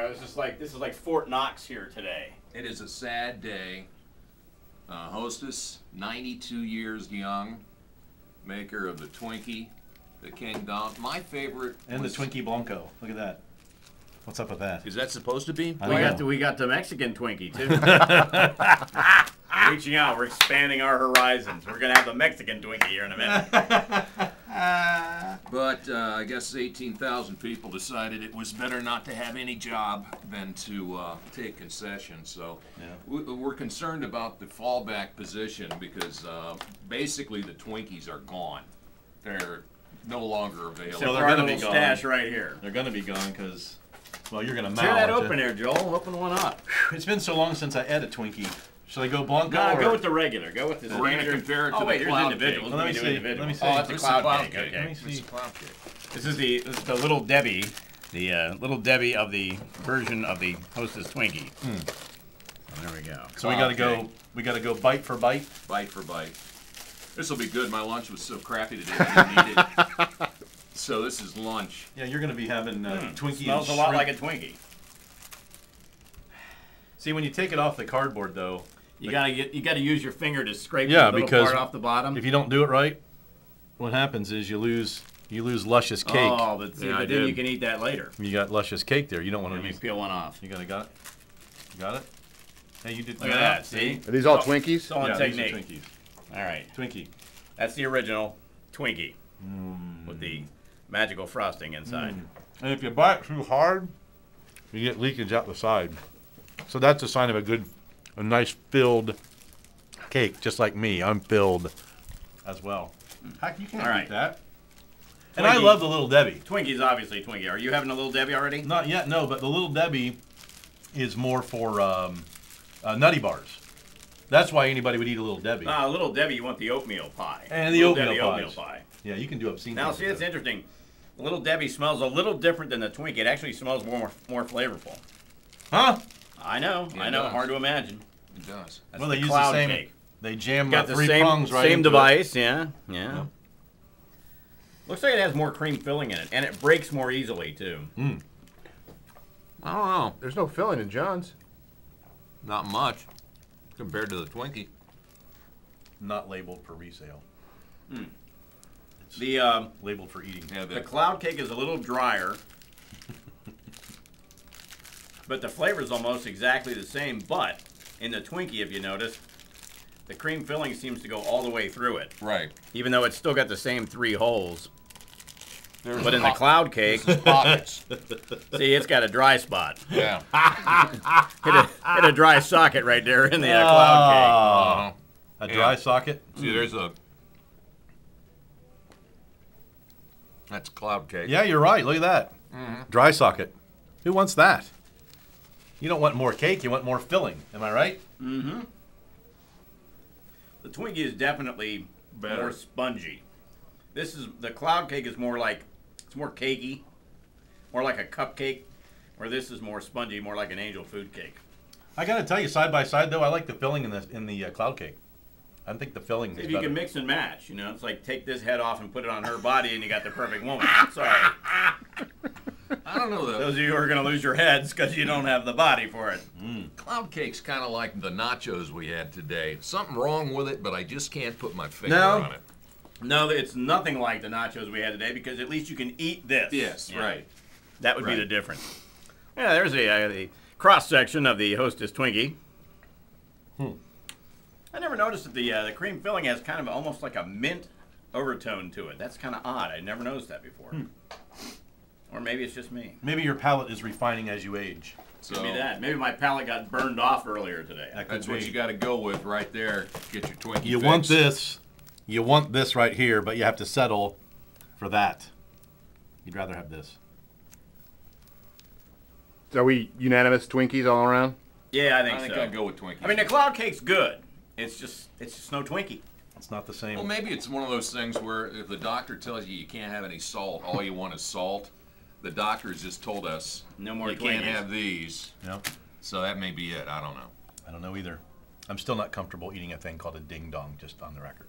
this is like Fort Knox here today. It is a sad day. Hostess, 92 years young, maker of the Twinkie, the King Dom. My favorite. And the Twinkie Blanco. Look at that. What's up with that? Is that supposed to be? We got the Mexican Twinkie too. Reaching out, we're expanding our horizons. We're gonna have the Mexican Twinkie here in a minute. But I guess 18,000 people decided it was better not to have any job than to take concessions. So we're concerned about the fallback position because basically the Twinkies are gone. They're no longer available. So they're gonna be gone. Stash right here. They're gonna be gone because, well, you're gonna tear that open there, Joel. Open one up. It's been so long since I ate a Twinkie. Should I go Blanco? No, go with the regular. Go with the standard. We're going to compare it to the cloud individuals. Let me see. Let me see. Oh, that's a cloud cake. Okay. Let me see. This is the Little Debbie, the Little Debbie of the version of the Hostess Twinkie. So there we go. So we gotta go bite for bite. Bite for bite. This will be good. My lunch was so crappy today I didn't eat it. So this is lunch. Yeah, you're gonna be having Twinkie. Smells a lot like a Twinkie. See, when you take it off the cardboard, though, you gotta use your finger to scrape the little part off the bottom. If you don't do it right, what happens is you lose luscious cake. Oh, but then you can eat that later. You got luscious cake there. You don't want to. Let me peel one off. You got it. You got it. Hey, you did. Look at that. See? Are these all Twinkies? It's all technique. These are Twinkies. All right. Twinkie. That's the original Twinkie with the magical frosting inside. And if you bite too hard, you get leakage out the side. So that's a sign of a nice filled cake, just like me. I'm filled as well. Heck, you can't eat that. And I love the Little Debbie. Twinkie's obviously Twinkie. Are you having a Little Debbie already? Not yet, no. But the Little Debbie is more for Nutty Bars. That's why anybody would eat a Little Debbie. Little Debbie, you want the oatmeal pie. And the oatmeal pie. Yeah, you can do obscene Now, things see, with it's that. interesting. The Little Debbie smells a little different than the Twinkie. It actually smells more flavorful. Huh? I know. Yeah, I know. Hard to imagine. It does. That's well, they use cloud the same. cake. They jam got the three prongs right same into device. it. Yeah. Looks like it has more cream filling in it, and it breaks more easily too. I don't know. There's no filling in John's. Not much compared to the Twinkie. Not labeled for resale. It's The labeled for eating. Yeah, the cloud cake is a little drier, but the flavor is almost exactly the same. But in the Twinkie, if you notice, the cream filling seems to go all the way through it. Right. Even though it's still got the same 3 holes. There's But in the cloud cake, pockets. see, it's got a dry spot. Yeah. Hit a dry socket right there in the cloud cake. A dry socket? See, there's a. That's cloud cake. Yeah, you're right. Look at that. Dry socket. Who wants that? You don't want more cake. You want more filling. Am I right? Mm-hmm. The Twinkie is definitely more spongy. The cloud cake is more like, it's more cakey, more like a cupcake, where this is more spongy, more like an angel food cake. I got to tell you, side by side though, I like the filling in the cloud cake. I think the filling is If you better. can mix and match, you know, it's like take this head off and put it on her body, and you got the perfect woman. Sorry, I don't know. those of you who are going to lose your heads because you don't have the body for it. Cloud cake's kind of like the nachos we had today. Something wrong with it, but I just can't put my finger on it. No, it's nothing like the nachos we had today because at least you can eat this. Yes, Yeah. right. That would be the difference. Yeah, there's the cross section of the Hostess Twinkie. I never noticed that the cream filling has kind of almost like a mint overtone to it. That's kind of odd. I never noticed that before. Or maybe it's just me. Maybe your palate is refining as you age. So Maybe that. Maybe my palate got burned off earlier today. that's what you got to go with right there. Get your Twinkie. You fix. want this. You want this right here, but you have to settle for that. You'd rather have this. Are we unanimous Twinkies all around? Yeah, I I think think so. I'd go with Twinkie. I mean, the cloud cake's good. It's just no Twinkie. It's not the same. Well, maybe it's one of those things where if the doctor tells you you can't have any salt, all you want is salt. The doctor's just told us No more you can't Twinkies. have these. Yep. So that may be it. I don't know. I don't know either. I'm still not comfortable eating a thing called a ding dong, just on the record.